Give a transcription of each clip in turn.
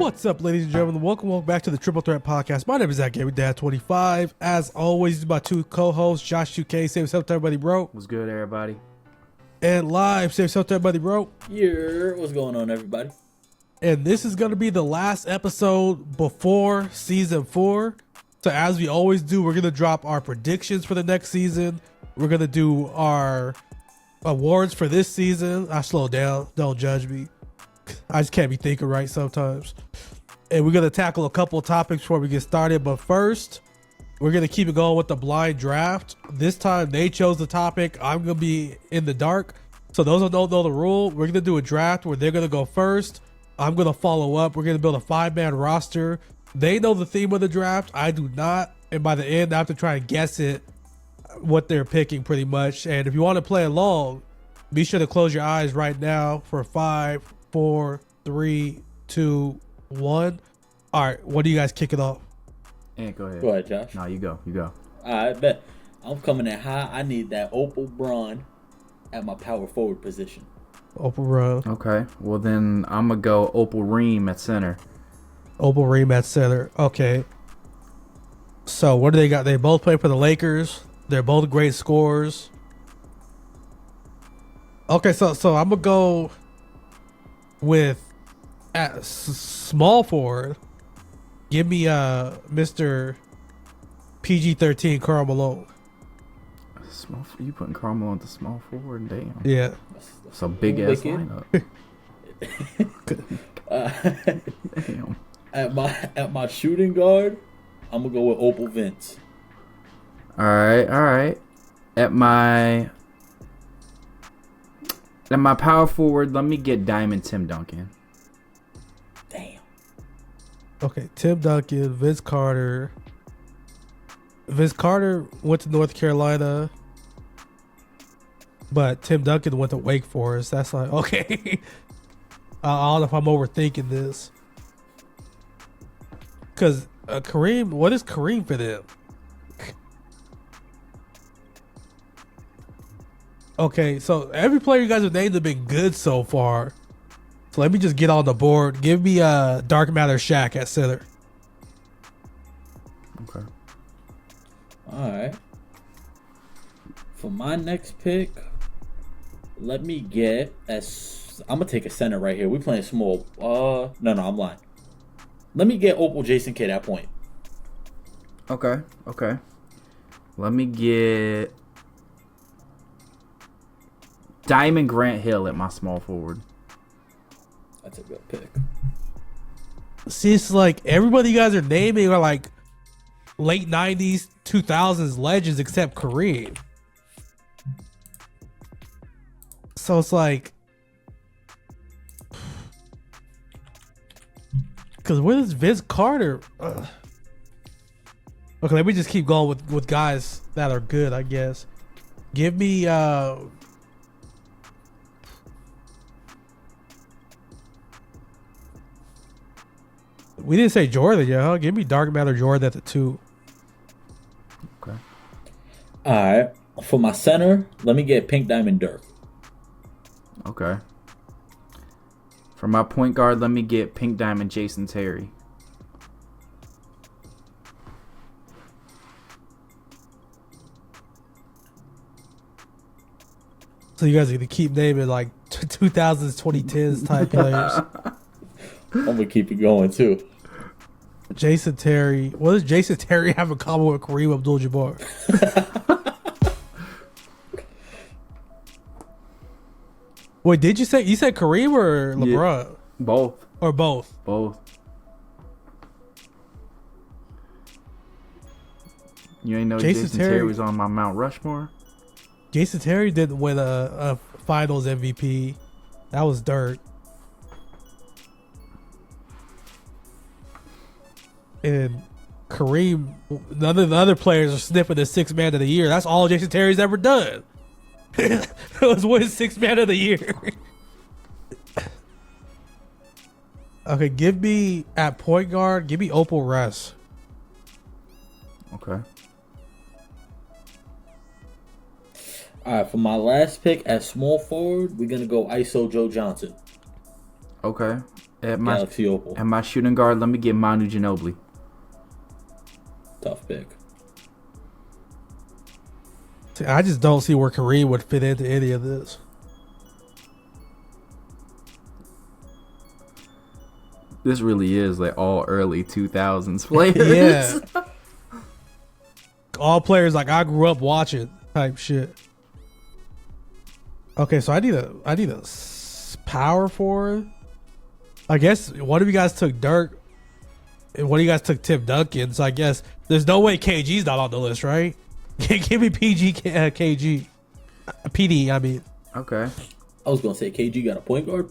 What's up, ladies and gentlemen? Welcome back to the Triple Threat Podcast. My name is Zach Gary Dad 25. As always, these are my two co-hosts, Josh 2K. Say what's up to everybody, bro. What's good, everybody? And live, say what's up to everybody, bro. Yeah, what's going on, everybody? And this is going to be the last episode before season 4. So as we always do, we're going to drop our predictions for the next season. We're going to do our awards for this season. I slow down. Don't judge me. I just can't be thinking right sometimes. And we're going to tackle a couple of topics before we get started. But first, we're going to keep it going with the blind draft. This time, they chose the topic. I'm going to be in the dark. So those who don't know the rule, we're going to do a draft where they're going to go first. I'm going to follow up. We're going to build a 5-man roster. They know the theme of the draft. I do not. And by the end, I have to try and guess it, what they're picking pretty much. And if you want to play along, be sure to close your eyes right now for 5, 4, 3, 2, 1. All right, what do you guys kick it off? And go ahead. Go ahead, Josh. No, you go. You go. I bet. I'm coming in high. I need that Opal Braun at my power forward position. Opal Run. Okay. Well, then I'm going to go Opal Ream at center. Opal Ream at center. Okay. So what do they got? They both play for the Lakers. They're both great scorers. Okay, so I'm going to go with at small forward. Give me Mr. PG-13 Karl Malone. You putting Karl Malone to small forward? Damn. Yeah. It's a big ass lineup. Damn. At my shooting guard, I'm gonna go with Opal Vince. All right. At my power forward, let me get Diamond Tim Duncan. Damn. Okay, Tim Duncan, Vince Carter. Vince Carter went to North Carolina, but Tim Duncan went to Wake Forest. That's like, okay. I don't know if I'm overthinking this. Because Kareem, what is Kareem for them? Okay, so every player you guys have named have been good so far. So let me just get on the board. Give me Dark Matter Shaq at center. Okay. All right. For my next pick, let me get I'm gonna take a center right here. We playing small. No, I'm lying. Let me get Opal Jason Kidd at point. Okay. Let me get Diamond Grant Hill at my small forward. That's a good pick. See, it's like everybody you guys are naming are like late 90s, 2000s legends except Kareem. So it's like, because where is Vince Carter? Ugh. Okay, let me just keep going with guys that are good, I guess. Give me we didn't say Jordan yet, huh? Give me Dark Matter Jordan at the 2. Okay. All right. For my center, let me get Pink Diamond Dirk. Okay. For my point guard, let me get Pink Diamond Jason Terry. So you guys are gonna keep naming like 2000s, 2010s type players. I'm gonna keep it going too. Jason Terry. What does Jason Terry have in common with Kareem Abdul-Jabbar? Wait, did you said Kareem or LeBron? Yeah, both. Or both? Both. You ain't know Jason Terry was on my Mount Rushmore? Jason Terry didn't win a finals MVP. That was dirt. And Kareem, none of the other players are sniffing the 6th man of the year. That's all Jason Terry's ever done. It was win 6th man of the year. Okay, give me at point guard, give me Opal Russ. Okay. All right, for my last pick at small forward, we're gonna go ISO Joe Johnson. Okay. At my Galaxy Opal. at my shooting guard, let me get Manu Ginobili. Tough pick. See, I just don't see where Kareem would fit into any of this. This really is like all early 2000s players. Yeah. All players like I grew up watching type shit. Okay, so I need a power forward. I guess one of you guys took Dirk, and one of you guys took Tim Duncan. So I guess there's no way KG's not on the list, right? Give me KG, PD. I mean, Okay. I was gonna say KG got a point guard.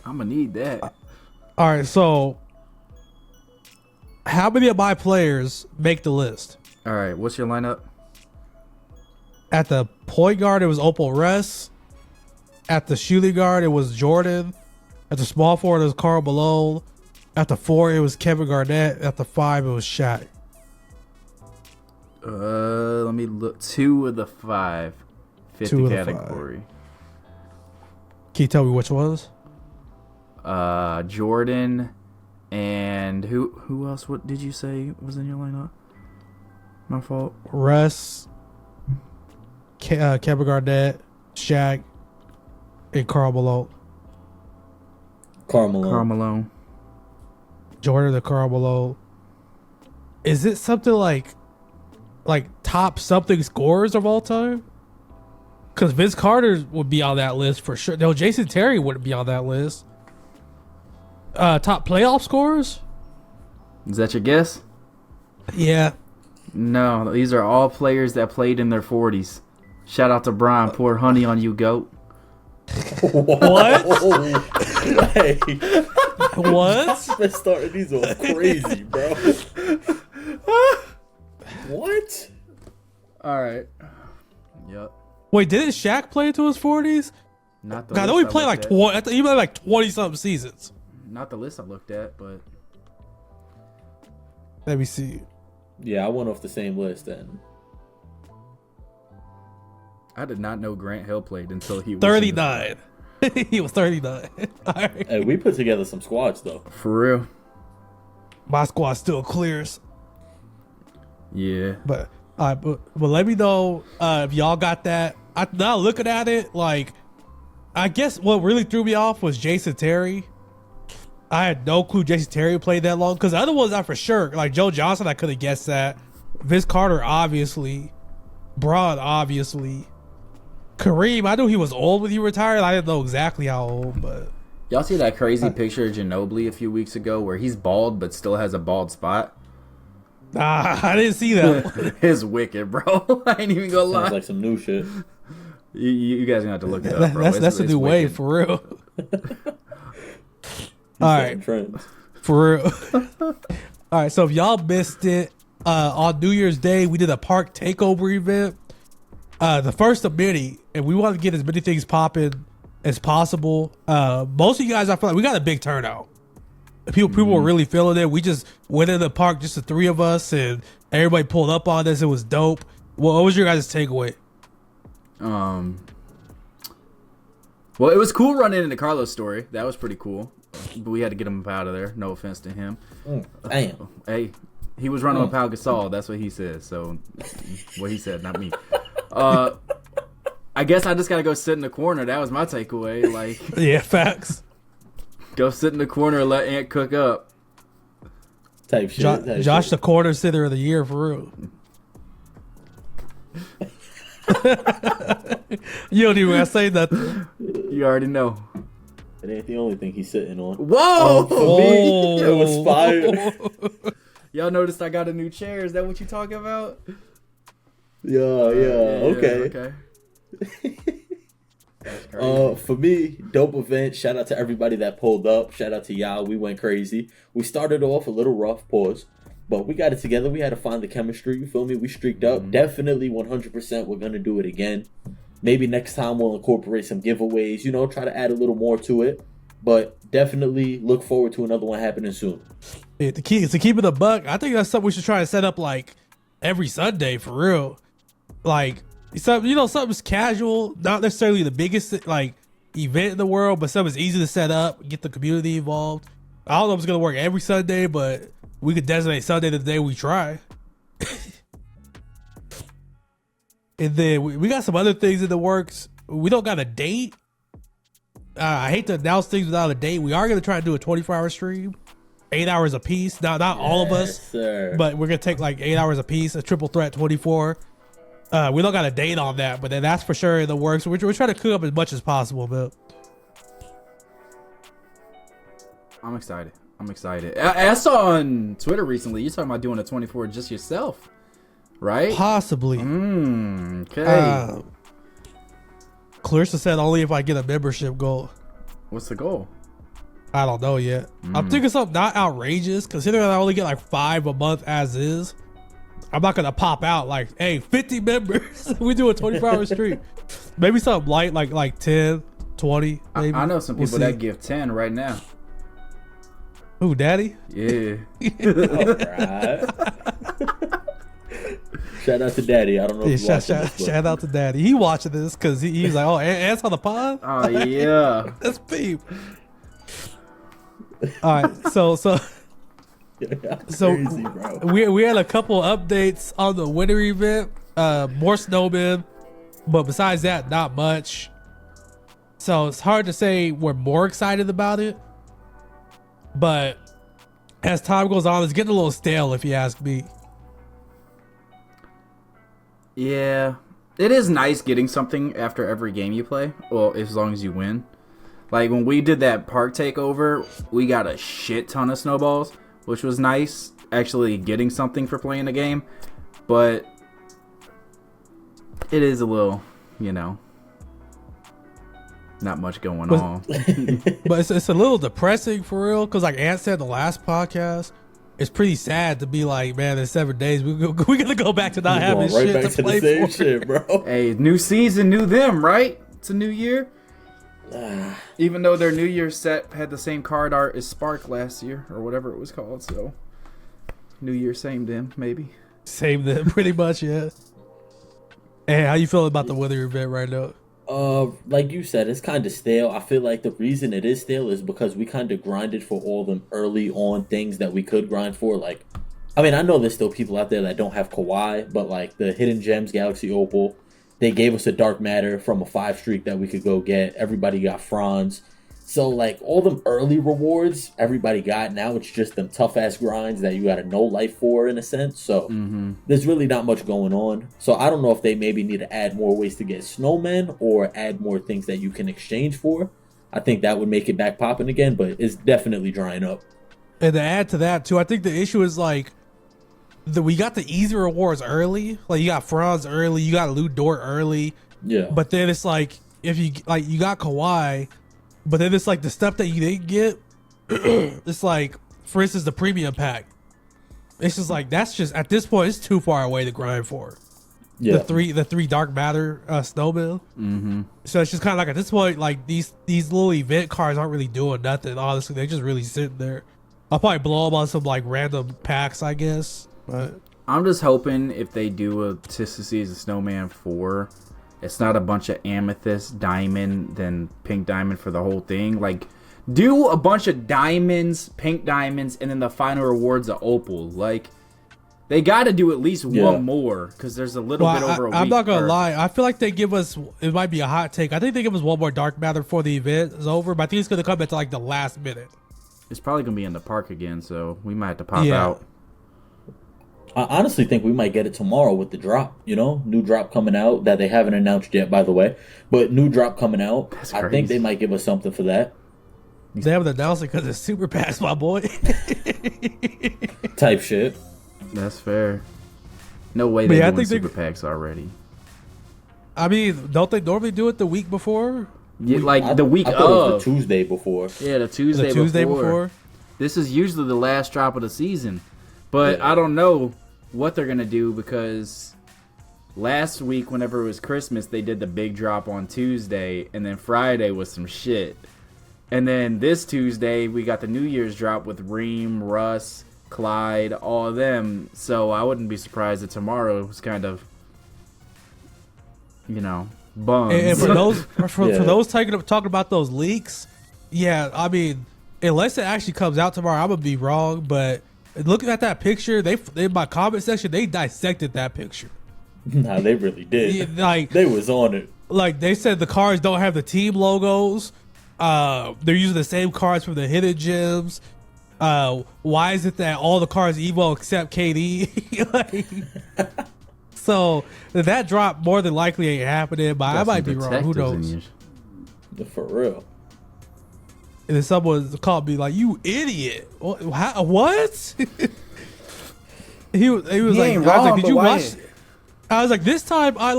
I'm gonna need that. all right. So, how many of my players make the list? All right, what's your lineup? At the point guard, it was Opal Russ. At the shooting guard, it was Jordan. At the small forward, it was Karl Malone. At the 4, it was Kevin Garnett. At the 5, it was Shaq. Let me look. 2 of the 5 fit 2 the of the 5. category. Can you tell me which ones? Jordan and who else? What did you say was in your lineup? My fault. Russ, Kevin Garnett, Shaq, and Karl Malone. Karl Malone. Karl Malone. Jordan and Karl Malone. Is it something like top something scorers of all time? Because Vince Carter would be on that list for sure. No, Jason Terry wouldn't be on that list. Top playoff scorers? Is that your guess? Yeah. No, these are all players that played in their 40s. Shout out to Brian. Pour honey on you, goat. What? Hey, What? been starting these off crazy, bro. What? All right. Yep. Wait, didn't Shaq play into his 40s? Not the God, list though he I played like looked 20. I thought he played like 20 something seasons. at. Not the list I looked at, but Let me see. Yeah, I went off the same list then. I did not know Grant Hill played until he was 39. He was 39. All right. Hey, we put together some squads though. For real. My squad still clears. Yeah. But let me know if y'all got that. Now looking at it, like, I guess what really threw me off was Jason Terry. I had no clue Jason Terry played that long, because the other ones I for sure, like Joe Johnson, I could have guessed that. Vince Carter, obviously. Braun, obviously. Kareem, I knew he was old when he retired. I didn't know exactly how old, but Y'all see that crazy picture of Ginobili a few weeks ago where he's bald but still has a bald spot? I didn't see that. It's wicked, bro. I ain't even gonna lie. Sounds like some new shit. You guys gonna have to look it up, bro. That's a new wave, for real. All right. Trends. For real. All right, so if y'all missed it, on New Year's Day, we did a park takeover event. The first of many, and we want to get as many things popping as possible. Most of you guys, I feel like we got a big turnout. People were really feeling it. We just went in the park, just the 3 of us, and everybody pulled up on us. It was dope. What was your guys' takeaway? Well, it was cool running into Carlos' story. That was pretty cool. But we had to get him up out of there. No offense to him. Damn. Hey, he was running with Pau Gasol. That's what he said. So, what he said, not me. I guess I just gotta go sit in the corner. That was my takeaway. Like, Yeah, facts. go sit in the corner and let Ant cook up. Type shit. type Josh, shit. the corner sitter of the year, for real. You don't even gotta say nothing. You already know. It ain't the only thing he's sitting on. Whoa! Oh. It was fire. Y'all noticed I got a new chair. Is that what you talking about? Yeah, okay. Okay. That's crazy. For me, dope event. Shout out to everybody that pulled up. Shout out to y'all. We went crazy. We started off a little rough, pause, but we got it together. We had to find the chemistry. You feel me? We streaked up. Definitely 100%. We're gonna do it again. Maybe next time we'll incorporate some giveaways. You know, try to add a little more to it. But definitely look forward to another one happening soon. Yeah, to keep it a buck, I think that's something we should try to set up like every Sunday, for real. Like, something's casual, not necessarily the biggest. Like, event in the world, but some is easy to set up, get the community involved. I don't know if it's gonna work every Sunday, but we could designate Sunday the day we try. And then we got some other things in the works. We don't got a date. I hate to announce things without a date. We are gonna try to do a 24-hour stream, 8 hours a piece. Now, not all of us, sir. but we're gonna take like 8 hours a piece, a triple threat 24. We don't got a date on that, but then that's for sure in the works. We're trying to cook up as much as possible, man. I'm excited. I saw on Twitter recently, you're talking about doing a 24 just yourself, right? Possibly. Okay. Clarissa said only if I get a membership goal. What's the goal? I don't know yet. I'm thinking something not outrageous, considering I only get like 5 a month as is. I'm not gonna pop out like, hey, 50 members. We do a 24-hour stream. Maybe something light like 10, 20. Maybe. I know some people that give 10 right now. Ooh, daddy? Yeah. Alright. Shout out to Daddy. I don't know if Yeah, you're watching this, but- shout out to daddy. He watching this because he's like, oh, Ant's on the pod? Oh yeah. That's peep. All right, so Crazy, bro. we had a couple updates on the winter event. More snowmen, but besides that, not much. So it's hard to say we're more excited about it. But as time goes on, it's getting a little stale, if you ask me. Yeah. It is nice getting something after every game you play. Well, as long as you win. Like when we did that park takeover, we got a shit ton of snowballs, which was nice. Actually getting something for playing the game. But it is a little, not much going on. But it's a little depressing for real, because like Ant said in the last podcast, it's pretty sad to be like, man, in 7 days we're gonna go back to not We're having going shit right back to to play the same for. shit, bro. Hey, new season, new them, right? It's a new year. Even though their New Year's set had the same card art as Spark last year, or whatever it was called, so New Year, same them, maybe. Same them, pretty much, yeah. Hey, how you feeling about the weather event right now? Like you said, it's kind of stale. I feel like the reason it is stale is because we kind of grinded for all them early on things that we could grind for. Like, I mean, I know there's still people out there that don't have Kawhi, but like the Hidden Gems, Galaxy Opal, they gave us a Dark Matter from a 5 streak that we could go get. Everybody got Franz. So like all them early rewards, everybody got. Now it's just them tough ass grinds that you got to know life for in a sense. So there's really not much going on. So I don't know if they maybe need to add more ways to get snowmen or add more things that you can exchange for. I think that would make it back popping again, but it's definitely drying up. And to add to that too, I think the issue is like we got the easy rewards early. Like you got Franz early, you got Lou Dort early. Yeah. But then it's like if you like you got Kawhi, but then it's like the stuff that you didn't get. It's like, for instance, the premium pack. It's just like that's just at this point it's too far away to grind for. Yeah. The three Dark Matter snowbill. So it's just kind of like at this point, like these little event cards aren't really doing nothing. Honestly, they're just really sitting there. I'll probably blow them on some like random packs, I guess. But I'm just hoping if they do a Tista Season Snowman 4, it's not a bunch of amethyst, diamond, then pink diamond for the whole thing. Like, do a bunch of diamonds, pink diamonds, and then the final rewards of opal. Like, they got to do at least one more because there's a little bit over a week. I'm not gonna or- lie. I feel like they give us. It might be a hot take. I think they give us one more Dark Matter before the event is over, but I think it's gonna come at like the last minute. It's probably gonna be in the park again, so we might have to pop Yeah. out. I honestly think we might get it tomorrow with the drop, new drop coming out that they haven't announced yet, by the way. But new drop coming out. That's I think crazy. they might give us something for that They haven't announced it because it's Super Pass, my boy. type shit. That's fair. No way But they're yeah, I doing think super packs already. I mean, don't they normally do it the week before? Yeah, like the week I thought it was of. the Tuesday before. Yeah, the Tuesday, The Tuesday before. before? This is usually the last drop of the season. But I don't know what they're going to do because last week, whenever it was Christmas, they did the big drop on Tuesday, and then Friday was some shit. And then this Tuesday, we got the New Year's drop with Reem, Russ, Clyde, all of them. So I wouldn't be surprised if tomorrow was kind of, bums. And for those for Yeah. those talking about those leaks, yeah, I mean, unless it actually comes out tomorrow, I'm gonna be wrong. But looking at that picture, they in my comment section they dissected that picture. Nah, they really did. Yeah, like They was on it. like they said the cars don't have the team logos. They're using the same cars from the hidden gems. Why is it that all the cars Evo except KD? Like, so that drop more than likely ain't happening, but I Got might some be wrong. Who detectives in knows? you. For real. And then someone called me like, "You idiot! What?" he was like, ain't "I was like, wrong, did but you why- watch?" I was like, "This time I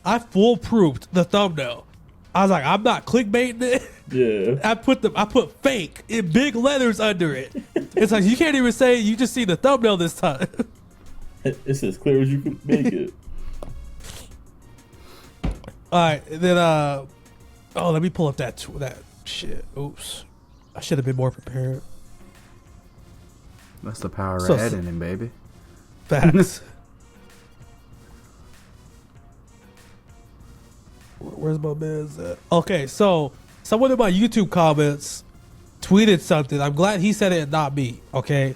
foolproofed the thumbnail." I was like, "I'm not clickbaiting it." Yeah. I put fake in big letters under it. It's like you can't even say you just see the thumbnail this time. It's as clear as you could make it. All right, then let me pull up that shit. Oops, I should have been more prepared. That's the power So- of editing, baby. Facts. Where's my man's at? Okay, so someone in my YouTube comments tweeted something. I'm glad he said it and not me. Okay.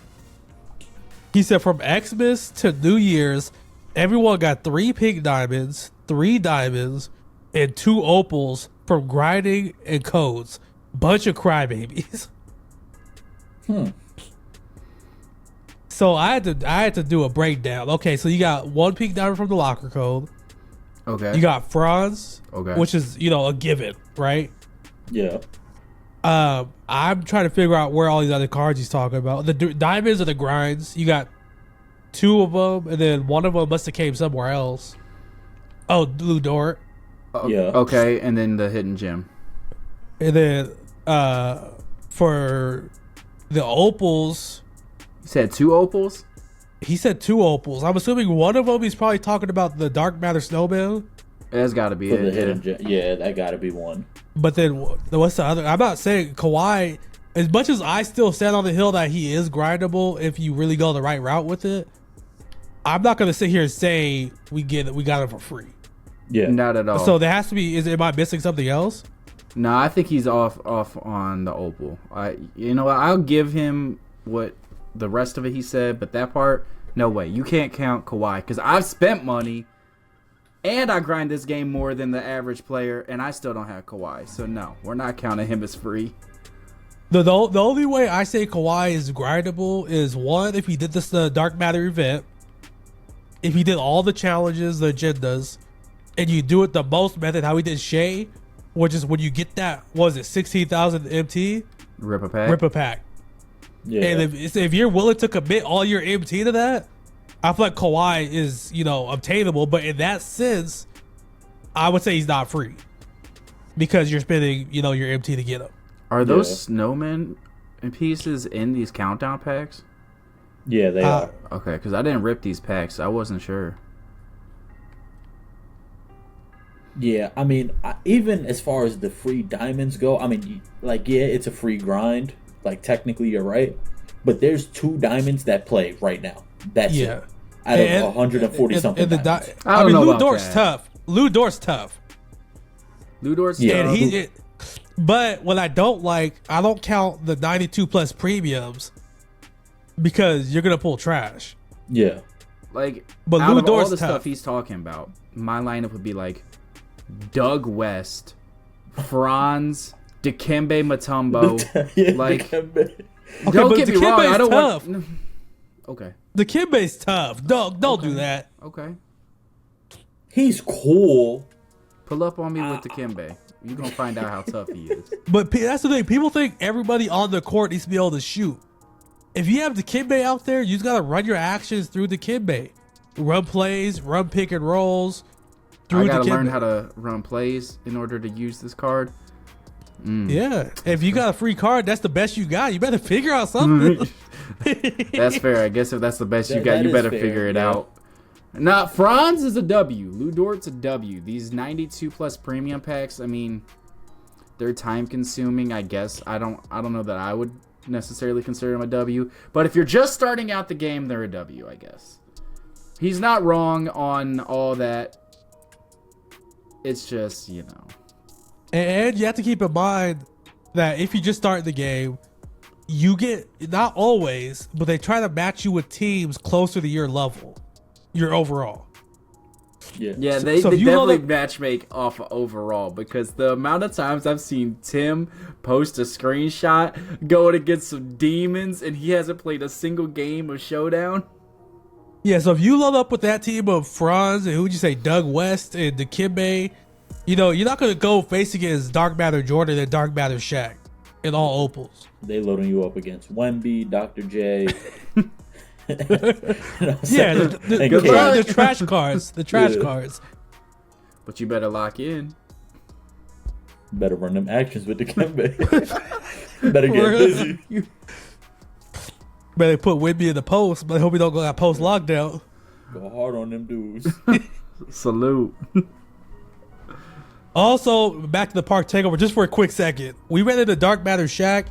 He said from Xmas to New Year's, everyone got 3 pink diamonds, 3 diamonds, and 2 opals from grinding and codes. Bunch of crybabies. So I had to do a breakdown. Okay, so you got 1 pink diamond from the locker code. Okay. You got Franz, Okay. which is a given, right? Yeah. I'm trying to figure out where all these other cards he's talking about. The diamonds are the grinds. You got 2 of them, and then one of them must have came somewhere else. Oh, Blue Dort, Yeah. Okay, and then the hidden gem. and then for the opals, You said 2 opals? he said 2 opals. I'm assuming one of them he's probably talking about the Dark Matter Snowman. That's got to be For it. the yeah. hidden gem. Yeah, that gotta be one. But then what's the other? I'm not saying Kawhi. As much as I still stand on the hill that he is grindable if you really go the right route with it, I'm not gonna sit here and say we got it for free. Yeah. Not at all. So there has to be. Am I missing something else? No, I think he's off on the opal. You know what? I'll give him what the rest of it he said, but that part, no way. You can't count Kawhi because I've spent money and I grind this game more than the average player, and I still don't have Kawhi. So no, we're not counting him as free. The only way I say Kawhi is grindable is one if he did the Dark Matter event, if he did all the challenges, the agendas, and you do it the most method how he did Shea, which is when you get that 16,000 MT, Rip a pack. rip a pack. Yeah. And if you're willing to commit all your MT to that, I feel like Kawhi is, obtainable. But in that sense, I would say he's not free because you're spending, your MT to get him. Are those Yeah. snowmen pieces in these countdown packs? Yeah, they are. Okay, because I didn't rip these packs. I wasn't sure. Yeah, I mean, even as far as the free diamonds go, I mean, yeah, it's a free grind. Like, technically, you're right. But there's 2 diamonds that play right now. That's Yeah. it. Out of 140 something. Diamonds. I don't know Lou about Dort's that. tough. Lou Dort's tough. Ludor's Yeah. And but what I don't count the 92 plus premiums because you're gonna pull trash. Yeah. like, But out Lou of all Dort's the tough. stuff he's talking about, my lineup would be like Doug West, Franz, Dikembe Mutombo. Yeah, Like, Okay, don't but get me wrong. Dikembe's I don't tough. want. Okay. The Kimbe's tough. Don't do that. Okay. he's cool. Pull up on me with Dikembe. You're gonna find out how tough he is. But that's the thing. People think everybody on the court needs to be able to shoot. If you have Dikembe out there, you just gotta run your actions through Dikembe. Run plays, run pick and rolls. I gotta Dikembe. learn how to run plays in order to use this card. Yeah, if you got a free card, that's the best you got. You better figure out something. That's fair. I guess if that's the best you That- got, that you is better fair, figure it yeah. out. Now, Franz is a W. Lou Dort's a W. These 92 plus premium packs, I mean, they're time consuming, I guess. I don't know that I would necessarily consider them a W. But if you're just starting out the game, they're a W, I guess. He's not wrong on all that. it's just, you know. And you have to keep in mind that if you just start the game, you get, not always, but they try to match you with teams closer to your level, your overall. Yeah. They so if you definitely load up- matchmake off of overall, because the amount of times I've seen Tim post a screenshot going against some demons and he hasn't played a single game of Showdown. Yeah, so if you load up with that team of Franz and who'd you say, Doug West and Dikembe, you know, you're not going to go face against Dark Matter Jordan and Dark Matter Shaq in all opals. They loading you up against Wemby, Dr. J. You know what I'm Yeah, saying? And Good K. luck. the trash cards. The trash Yeah. cards. But you better lock in. Better run them actions with the Kembe. Better get Word. busy. Better put Wimby in the post, but I hope we don't go that post lockdown. Go hard on them dudes. Salute. Also, back to the park takeover just for a quick second. We ran into Dark Matter Shaq,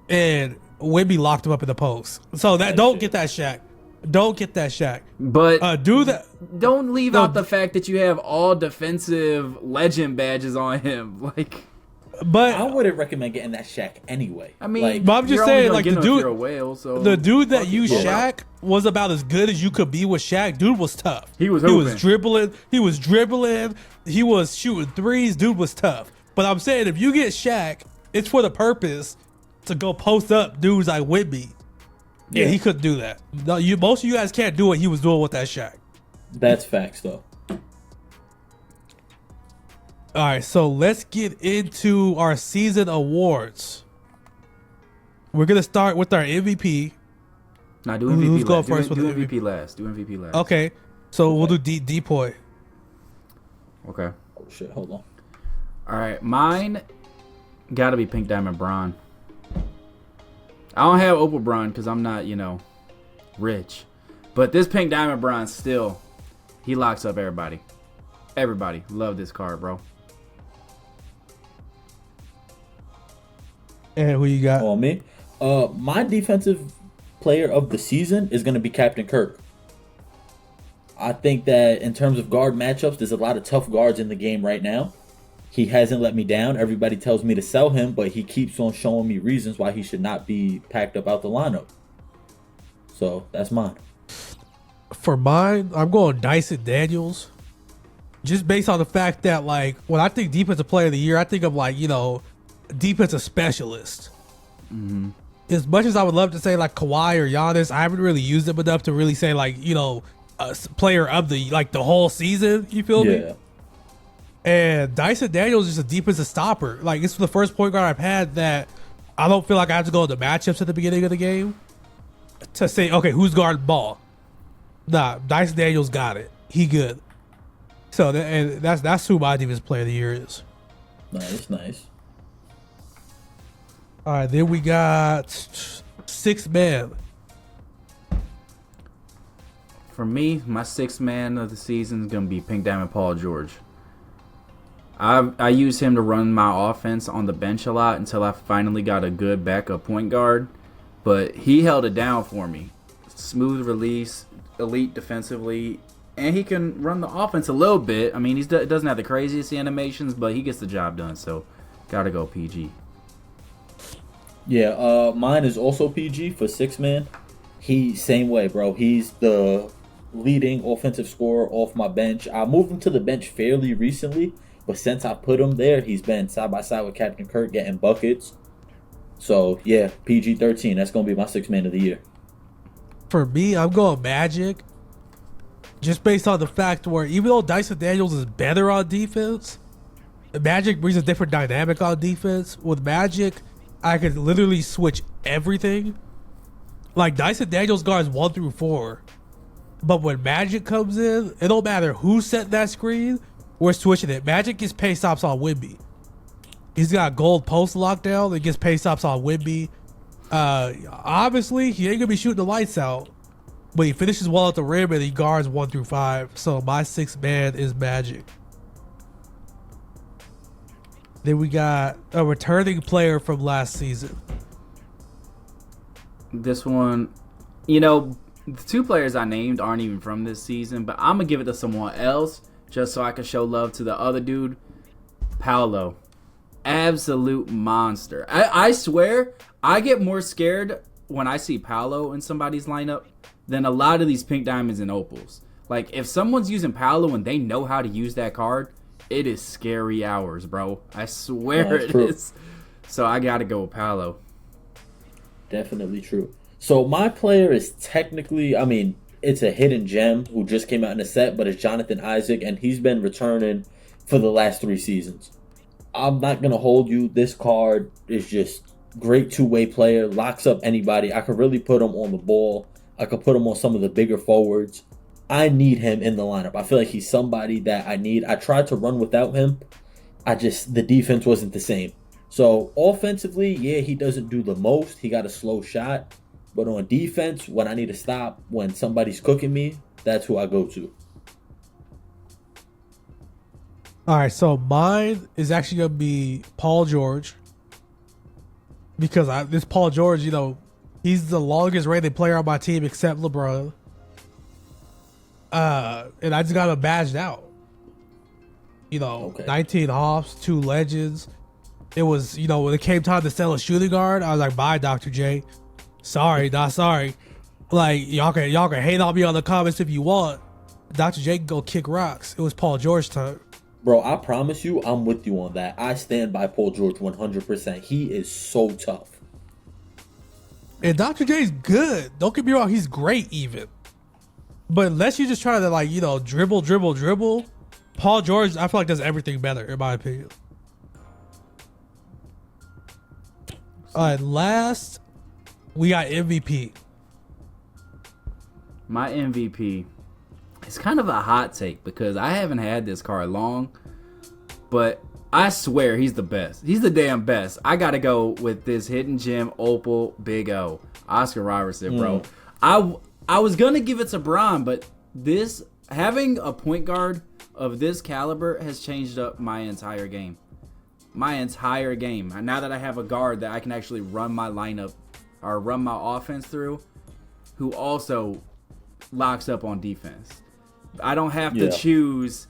and Wimby locked him up in the post. So that don't get that Shaq. Don't get that Shaq. But Do that. don't leave No. out the fact that you have all defensive legend badges on him. Like, But I wouldn't recommend getting that Shaq anyway. I mean, Like, But I'm just you're only saying, gonna like, get the him if dude- you're a whale, so the dude that fuck it. used Yeah. Shaq was about as good as you could be with Shaq. Dude was tough. He was He was hooping. dribbling. He was dribbling. He was shooting threes. Dude was tough. But I'm saying, if you get Shaq, it's for the purpose to go post up dudes like Whitby. Yeah, he couldn't do that. No, most of you guys can't do what he was doing with that Shaq. that's facts though. All right, so let's get into our season awards. We're gonna start with our MVP. Nah, do Who's MVP going last. first Do with the MVP last. Do MVP last. Okay, so we'll do Depoy. Okay. Oh shit, hold on. All right, mine gotta be Pink Diamond Braun. I don't have Opal Braun because I'm not, rich. But this Pink Diamond Braun still, he locks up everybody. Everybody love this card, bro. And who you got? On me. My defensive player of the season is going to be Captain Kirk. I think that in terms of guard matchups, there's a lot of tough guards in the game right now. He hasn't let me down. Everybody tells me to sell him, but he keeps on showing me reasons why he should not be packed up out the lineup. So that's mine. For mine, I'm going Dyson Daniels. Just based on the fact that, like, when I think defensive player of the year, I think of, like, defensive specialist. As much as I would love to say, like, Kawhi or Giannis, I haven't really used them enough to really say, like, player of the whole season. You feel me? Yeah. And Dyson Daniels is a defensive stopper. Like, it's the first point guard I've had that I don't feel like I have to go into matchups at the beginning of the game to say, okay, who's guarding ball? Nah, Dyson Daniels got it. He good. So and that's who my defensive player of the year is. Nice. All right, then we got six man. For me, my sixth man of the season is gonna be Pink Diamond Paul George. I use him to run my offense on the bench a lot until I finally got a good backup point guard, but he held it down for me. Smooth release, elite defensively, and he can run the offense a little bit. I mean, he doesn't have the craziest animations, but he gets the job done. So, gotta go PG. Yeah, mine is also PG for six man. He same way, bro. He's the leading offensive scorer off my bench. I moved him to the bench fairly recently, but since I put him there, he's been side by side with Captain Kirk getting buckets. So yeah, PG 13. That's gonna be my six man of the year. For me, I'm going Magic. Just based on the fact where even though Dyson Daniels is better on defense, Magic brings a different dynamic on defense. With Magic, I could literally switch everything. Like, Dyson Daniels guards 1 through 4. But when Magic comes in, it don't matter who set that screen, we're switching it. Magic gets pay stops on Wimby. He's got gold post lockdown that gets pay stops on Wimby. Obviously, he ain't gonna be shooting the lights out, but he finishes well at the rim and he guards 1 through 5. So my sixth man is Magic. Then we got a returning player from last season. This one, the two players I named aren't even from this season, but I'm gonna give it to someone else just so I can show love to the other dude, Paolo. Absolute monster. I swear, I get more scared when I see Paolo in somebody's lineup than a lot of these pink diamonds and opals. Like, if someone's using Paolo and they know how to use that card, it is scary hours, bro. I swear it is. So I gotta go with Paolo. Definitely true. So my player is technically, I mean, it's a hidden gem who just came out in a set, but it's Jonathan Isaac, and he's been returning for the last 3 seasons. I'm not going to hold you. This card is just great two-way player, locks up anybody. I could really put him on the ball. I could put him on some of the bigger forwards. I need him in the lineup. I feel like he's somebody that I need. I tried to run without him. The defense wasn't the same. So offensively, yeah, he doesn't do the most. He got a slow shot. But on defense, when I need to stop, when somebody's cooking me, that's who I go to. All right, so mine is actually gonna be Paul George, because this Paul George, he's the longest rated player on my team except LeBron, and I just got him badged out. Okay. 19 hops, 2 legends. It was, when it came time to sell a shooting guard, I was like, bye, Dr. J. Sorry, not sorry. Like, y'all can hate on me on the comments if you want. Dr. J can go kick rocks. It was Paul George time. Bro, I promise you, I'm with you on that. I stand by Paul George 100%. He is so tough. And Dr. J's good. Don't get me wrong, he's great even. But unless you're just trying to dribble, Paul George, I feel like does everything better, in my opinion. All right, last, we got MVP. My MVP. It's kind of a hot take because I haven't had this card long, but I swear he's the best. He's the damn best. I gotta go with this hidden gem opal Big O, Oscar Robertson, bro. I was gonna give it to Bron, but this having a point guard of this caliber has changed up my entire game. Now that I have a guard that I can actually run my lineup or run my offense through, who also locks up on defense. I don't have to choose,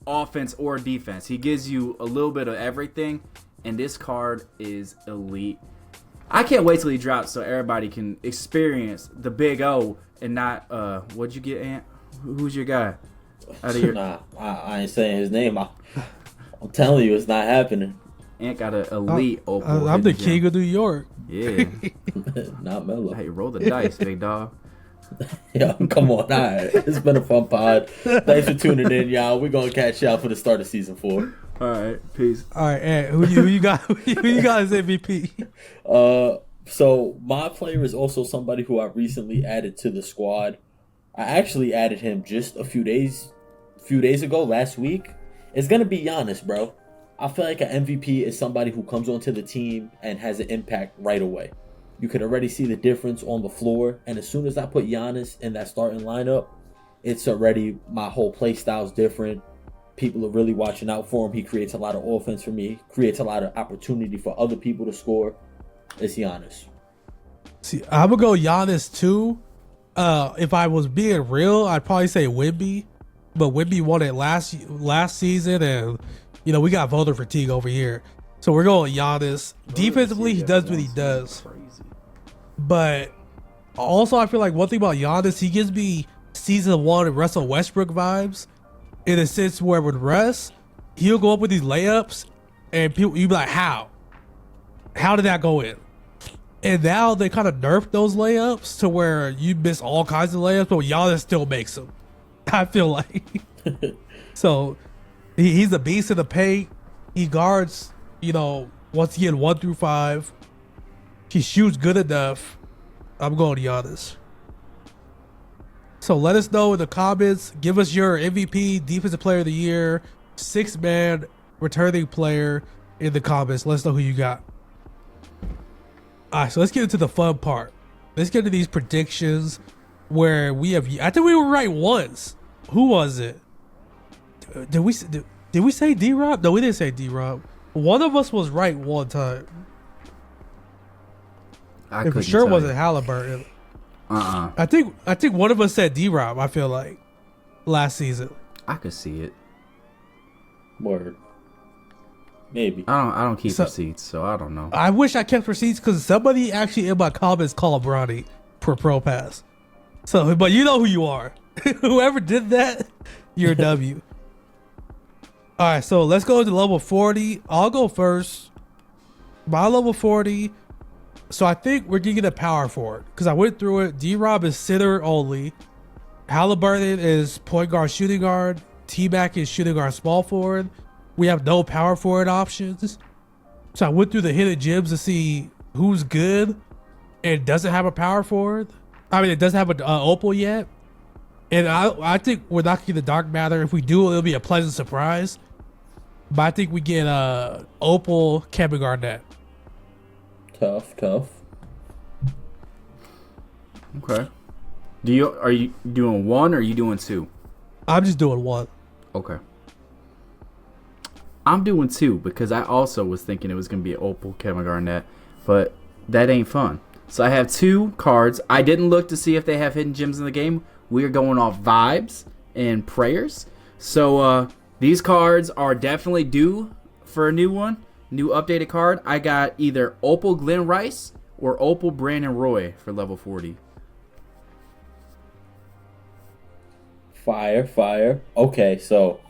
offense or defense. He gives you a little bit of everything, and this card is elite. I can't wait till he drops so everybody can experience the Big O and not, what'd you get, Ant? Who's your guy? Out of your... Nah, I ain't saying his name. I'm telling you, it's not happening. Ant got an elite opal. I'm the king of New York. Yeah. Not Melo. Hey, roll the dice, big dog. Yo, come on. All right. It's been a fun pod. Thanks for tuning in, y'all. We're going to catch y'all for the start of season 4. All right. Peace. All right. Ant, who you got? Who you got as MVP? So my player is also somebody who I recently added to the squad. I actually added him just a few days ago, last week. It's going to be Giannis, bro. I feel like an MVP is somebody who comes onto the team and has an impact right away. You could already see the difference on the floor. And as soon as I put Giannis in that starting lineup, it's already, my whole play style is different. People are really watching out for him. He creates a lot of offense for me, creates a lot of opportunity for other people to score. It's Giannis. See, I'm going to go Giannis too. If I was being real, I'd probably say Wemby. But Wemby won it last season, and we got voter fatigue over here. So we're going Giannis. Defensively, he does what he does. But also, I feel like one thing about Giannis, he gives me season 1 Russell Westbrook vibes, in a sense where with Russ, he'll go up with these layups, and people you be like, how did that go in? And now they kind of nerfed those layups to where you miss all kinds of layups, but Giannis still makes them. I feel like. So he's a beast in the paint. He guards, once again, 1 through 5. He shoots good enough. I'm going Giannis. So let us know in the comments. Give us your MVP, Defensive Player of the Year, 6-man returning player in the comments. Let us know who you got. All right, so let's get into the fun part. Let's get into these predictions where I think we were right once. Who was it? Did we say D-Rob? No, we didn't say D-Rob. One of us was right one time. It for sure wasn't Halliburton. I think one of us said D-Rob, I feel like, last season. I could see it. Word. Maybe. I don't keep receipts, so I don't know. I wish I kept receipts because somebody actually in my comments called Bronny for Pro Pass. So, but you know who you are. Whoever did that, you're a W. All right, so let's go to level 40. I'll go first. My level 40. So I think we're going to get a power forward because I went through it. D-Rob is center only. Halliburton is point guard, shooting guard. T-Mac is shooting guard, small forward. We have no power forward options. So I went through the hidden gems to see who's good and doesn't have a power forward. I mean, it doesn't have an opal yet. And I think we're not getting the dark matter. If we do, it'll be a pleasant surprise. But I think we get opal, Kevin Garnett. Tough. Okay. Are you doing one or are you doing two? I'm just doing one. Okay. I'm doing two because I also was thinking it was going to be opal, Kevin Garnett, but that ain't fun. So I have two cards. I didn't look to see if they have hidden gems in the game. We are going off vibes and prayers. So these cards are definitely due for a new one, new updated card. I got either opal Glenn Rice or opal Brandon Roy for level 40. Fire. Okay, so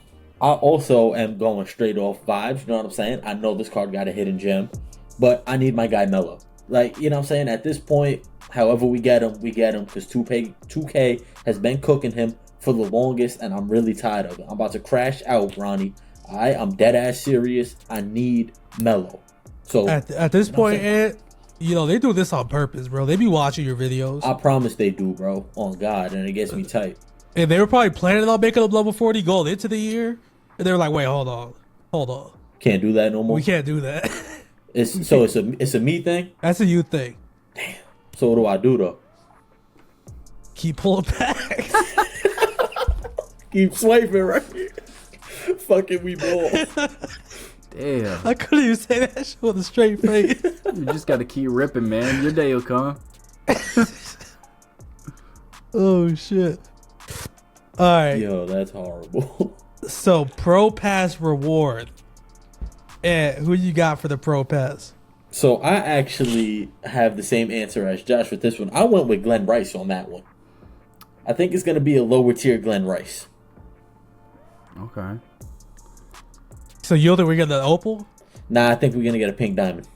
I also am going straight off vibes. You know what I'm saying? I know this card got a hidden gem, but I need my guy Melo. Like, you know what I'm saying? At this point, however we get him because 2K has been cooking him for the longest, and I'm really tired of it. I'm about to crash out, Ronnie. I'm dead ass serious. I need Melo. So at this point, Ed, you know, they do this on purpose, bro. They be watching your videos. I promise they do, bro. On God, and it gets me tight. And they were probably planning on making up level 40 going into the year. And they were like, wait, hold on. Can't do that no more. We can't do that. It's a me thing. That's a you thing. Damn. So what do I do though? Keep pulling back. Keep swiping right here. Fucking we ball. Damn. I couldn't even say that shit with a straight face. You just got to keep ripping, man. Your day will come. Oh, shit. All right. Yo, that's horrible. So, Pro Pass reward. And who you got for the Pro Pass? So, I actually have the same answer as Josh with this one. I went with Glenn Rice on that one. I think it's going to be a lower tier Glenn Rice. Okay. So, you think we're getting the opal? Nah, I think we're going to get a pink diamond.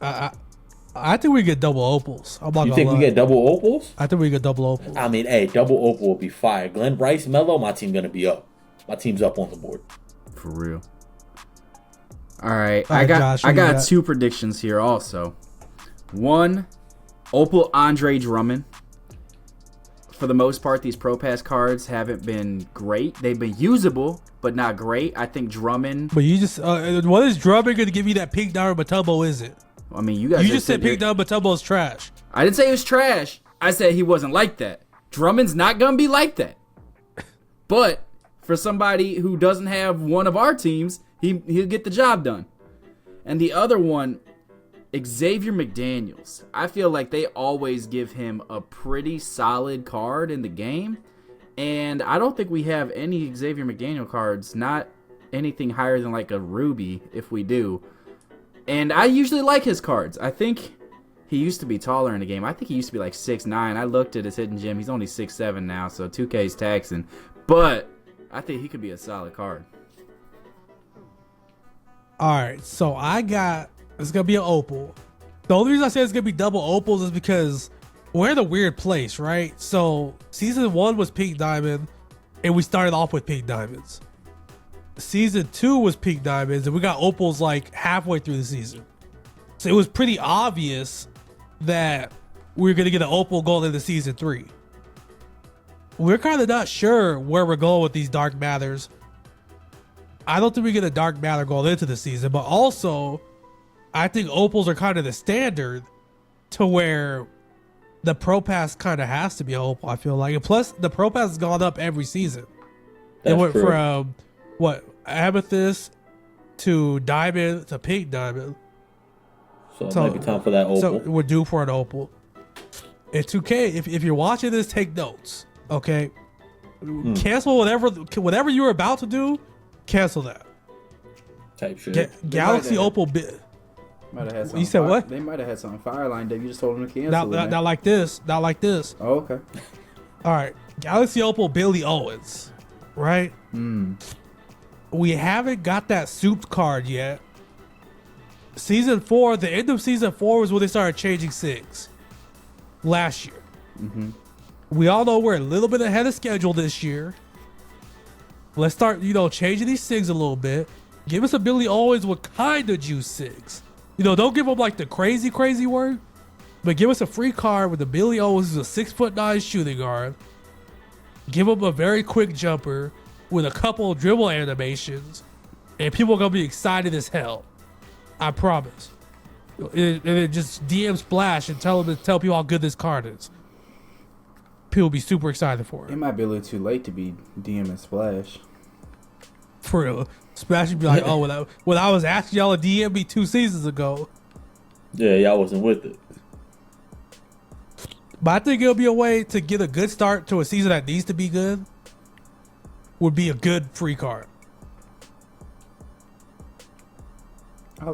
I think we get double opals. I'm not You gonna think lie. we get double opals? I think we get double opals. I mean, hey, double opal will be fire. Glenn Rice, Melo, my team going to be up. My team's up on the board. For real. All right. All right, Josh, I got two predictions here also. One, opal Andre Drummond. For the most part, these Pro Pass cards haven't been great. They've been usable, but not great. I think Drummond. But you just, what is Drummond going to give you that pink Dara Mutombo isn't? I mean, you guys. You just said pink Dara Mutombo is trash. I didn't say he was trash. I said he wasn't like that. Drummond's not gonna be like that. But for somebody who doesn't have one of our teams, he'll get the job done. And the other one, Xavier McDaniels. I feel like they always give him a pretty solid card in the game. And I don't think we have any Xavier McDaniel cards, not anything higher than like a Ruby if we do. And I usually like his cards. I think he used to be taller in the game. I think he used to be like 6'9". I looked at his hidden gem. He's only 6'7" now, so 2K's taxing. But I think he could be a solid card. All right, so it's gonna be an opal. The only reason I say it's gonna be double opals is because we're in a weird place, right? So season 1 was pink diamond, and we started off with pink diamonds. Season 2 was pink diamonds, and we got opals like halfway through the season. So it was pretty obvious that we were gonna get an opal going into season 3. We're kind of not sure where we're going with these dark matters. I don't think we get a dark matter going into the season, but also I think opals are kind of the standard to where the Pro Pass kind of has to be an opal, I feel like. And plus, the Pro Pass has gone up every season. It went from, amethyst to diamond to pink diamond. So it might be time for that opal. So we're due for an opal. And 2K, if you're watching this, take notes, okay? Cancel whatever you were about to do. Cancel that. Type shit. Galaxy have- Opal. Might have had something You said what? They might have had something fire lined up. You just told them to cancel. Not like this. Not like this. Oh, okay. All right. Galaxy Opal Billy Owens. Right? We haven't got that souped card yet. Season 4, the end of season 4 was when they started changing SIGs. Last year. We all know we're a little bit ahead of schedule this year. Let's start, changing these SIGs a little bit. Give us a Billy Owens with kind of juice SIGs. Don't give them like the crazy work, but give us a free card with the Billy Owens who's a 6'9" shooting guard. Give him a very quick jumper with a couple of dribble animations, and people are gonna be excited as hell. I promise. And then just DM Splash and tell people how good this card is. People will be super excited for It it. might be a little too late to be DMing Splash. For real. Splash would be like, oh, when I was asking y'all to DM me 2 seasons ago. Yeah, y'all wasn't with it. But I think it'll be a way to get a good start to a season that needs to be good. Would be a good free card.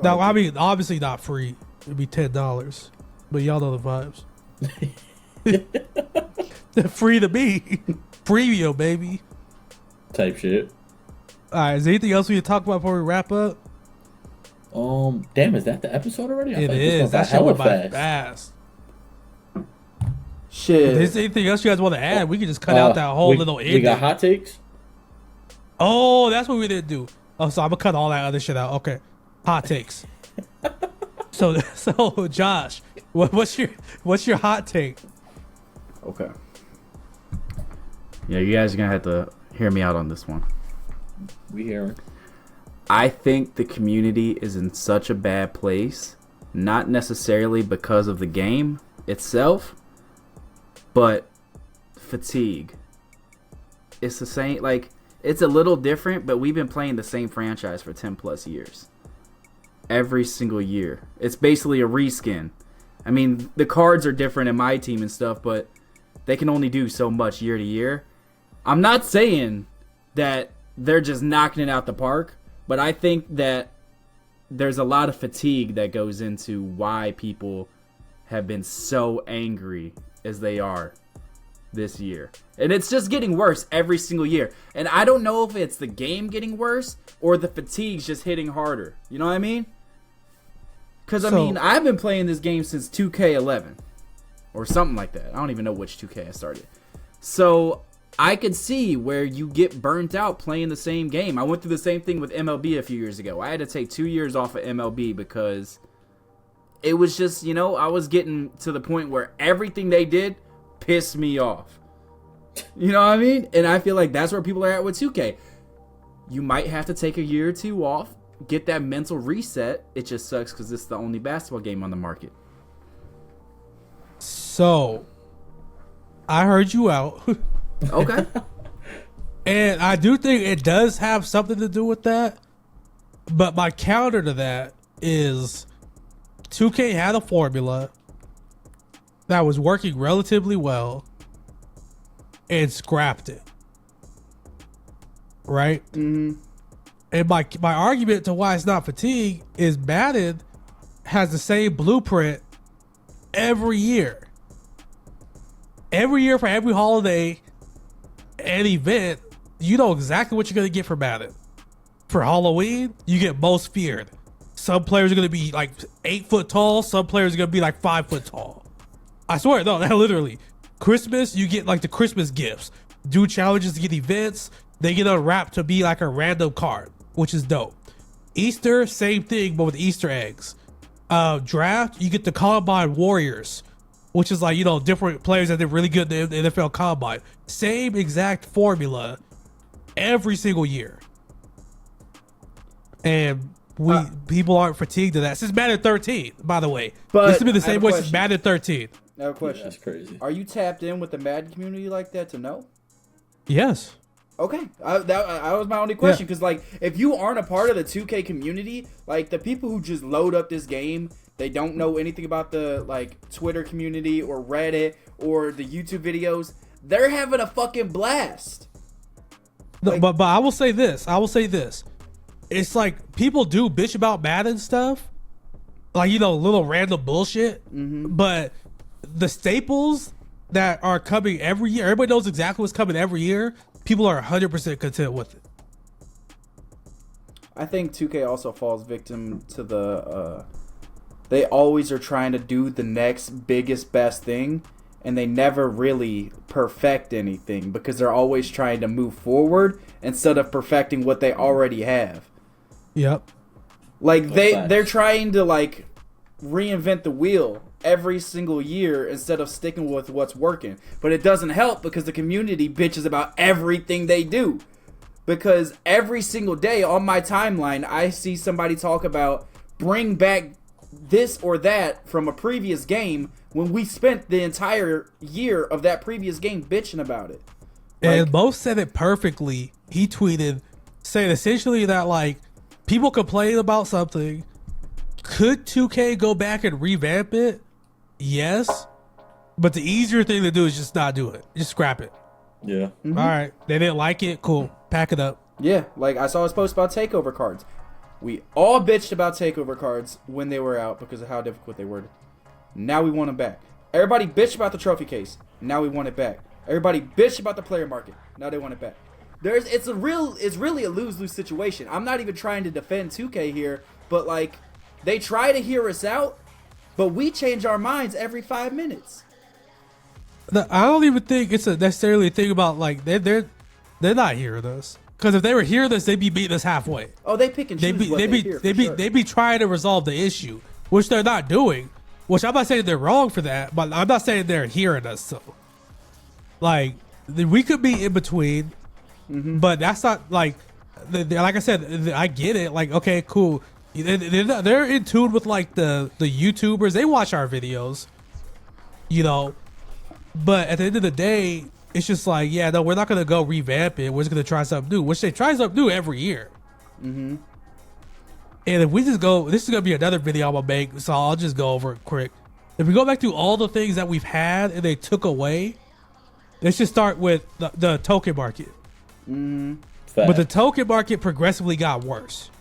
Now, I mean, obviously not free. It'd be $10. But y'all know the vibes. Free to me. Premium, baby. Type shit. All right, is there anything else we can talk about before we wrap up? Damn, is that the episode already? It is. That shit went by fast. Shit. If there's anything else you guys want to add, we can just cut out that whole little ending. We got hot takes? Oh, that's what we didn't do. Oh, so I'm gonna cut all that other shit out. Okay, hot takes. so Josh, what's your hot take? Okay. Yeah, you guys are gonna have to hear me out on this one. We hearing. I think the community is in such a bad place, not necessarily because of the game itself, but fatigue. It's the same, like, it's a little different, but we've been playing the same franchise for 10 plus years. Every single year. It's basically a reskin. I mean, the cards are different in my team and stuff, but they can only do so much year to year. I'm not saying that they're just knocking it out the park, but I think that there's a lot of fatigue that goes into why people have been so angry as they are this year. And it's just getting worse every single year. And I don't know if it's the game getting worse or the fatigue's just hitting harder. You know what I mean? Because, I mean, I've been playing this game since 2K11 or something like that. I don't even know which 2K I started. So I could see where you get burnt out playing the same game. I went through the same thing with MLB a few years ago. I had to take 2 years off of MLB because it was just, I was getting to the point where everything they did pissed me off. You know what I mean? And I feel like that's where people are at with 2K. You might have to take a year or two off, get that mental reset. It just sucks because it's the only basketball game on the market. So, I heard you out. Okay. And I do think it does have something to do with that. But my counter to that is 2K had a formula that was working relatively well and scrapped it. Right? Mm-hmm. And my argument to why it's not fatigue is Madden has the same blueprint every year. Every year for every holiday and event, you know exactly what you're going to get for Madden. For Halloween, you get most feared. Some players are going to be like 8 foot tall. Some players are going to be like 5 foot tall. I swear, no, that literally. Christmas, you get like the Christmas gifts. Do challenges to get events. They get unwrapped to be like a random card, which is dope. Easter, same thing, but with Easter eggs. Draft, you get the Combine Warriors, which is like, different players that did really good in the NFL Combine. Same exact formula every single year. And people aren't fatigued to that. Since Madden 13, by the way. But this has been the I have same a way since question. Madden 13. I have a question. That's crazy. Are you tapped in with the Madden community like that to know? Yes. Okay, that was my only question, because like, if you aren't a part of the 2K community, like the people who just load up this game, they don't know anything about the like Twitter community or Reddit or the YouTube videos, they're having a fucking blast. No, Like- but I will say this. It's like people do bitch about Madden stuff, like little random bullshit. But the staples that are coming every year, everybody knows exactly what's coming every year. People are 100% content with it. I think 2K also falls victim to the they always are trying to do the next biggest best thing, and they never really perfect anything because they're always trying to move forward instead of perfecting what they already have. Yep. Like facts. they're trying to like reinvent the wheel every single year instead of sticking with what's working. But it doesn't help because the community bitches about everything they do. Because every single day on my timeline, I see somebody talk about bring back this or that from a previous game when we spent the entire year of that previous game bitching about it. And Mo said it perfectly. He tweeted saying essentially that like people complain about something. Could 2K go back and revamp it? Yes. But the easier thing to do is just not do it. Just scrap it. Yeah. All right. They didn't like it. Cool. Pack it up. Yeah, like I saw his post about takeover cards. We all bitched about takeover cards when they were out because of how difficult they were. Now we want them back. Everybody bitched about the trophy case. Now we want it back. Everybody bitched about the player market. Now they want it back. It's really a lose-lose situation. I'm not even trying to defend 2K here, but like they try to hear us out, but we change our minds every 5 minutes. I don't even think it's necessarily a thing about like they're not hearing us. Because if they were hearing us, they'd be beating us halfway. Oh, they pick and choose They'd be trying to resolve the issue, which they're not doing. Which I'm not saying they're wrong for that, but I'm not saying they're hearing us. So, like, we could be in between, but that's not like I said. I get it. Like, okay, cool. They're in tune with like the YouTubers. They watch our videos, But at the end of the day, it's just like, yeah, no, we're not gonna go revamp it. We're just gonna try something new, which they try something new every year. And if we just go, this is gonna be another video I'm gonna make, so I'll just go over it quick. If we go back to all the things that we've had and they took away, let's just start with the token market. But the token market progressively got worse.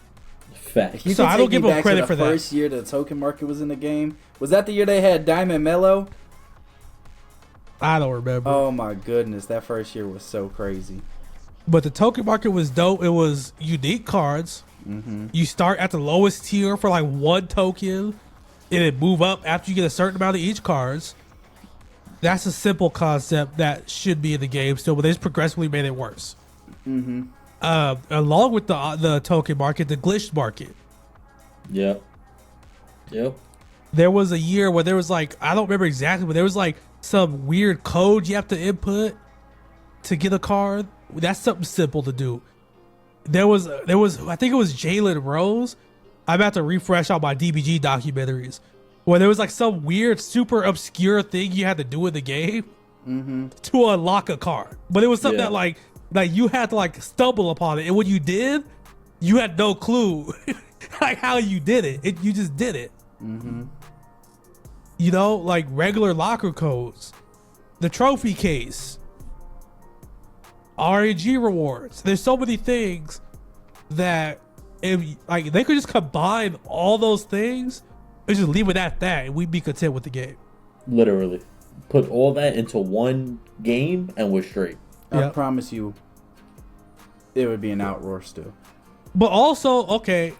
Facts. You So can I don't take me give them back credit to for the that. first year the token market was in the game. Was that the year they had Diamond Mello? I don't remember. Oh my goodness, that first year was so crazy. But the token market was dope. It was unique cards. You start at the lowest tier for like one token, and it move up after you get a certain amount of each cards. That's a simple concept that should be in the game still, but they just progressively made it worse. Along with the token market, the glitch market. Yep. There was a year where there was like, I don't remember exactly, but there was like some weird code you have to input to get a card. That's something simple to do. There was I think it was Jalen Rose. I'm about to refresh all my DBG documentaries where there was like some weird, super obscure thing you had to do in the game to unlock a card. But it was something that like you had to like stumble upon it, and when you did, you had no clue like how you did it. You just did it. Like regular locker codes, the trophy case, RNG rewards. There's so many things that if like they could just combine all those things and just leave it at that, and we'd be content with the game. Literally. Put all that into one game and we're straight. I Yep. promise you, it would be an outroar still. But also, okay,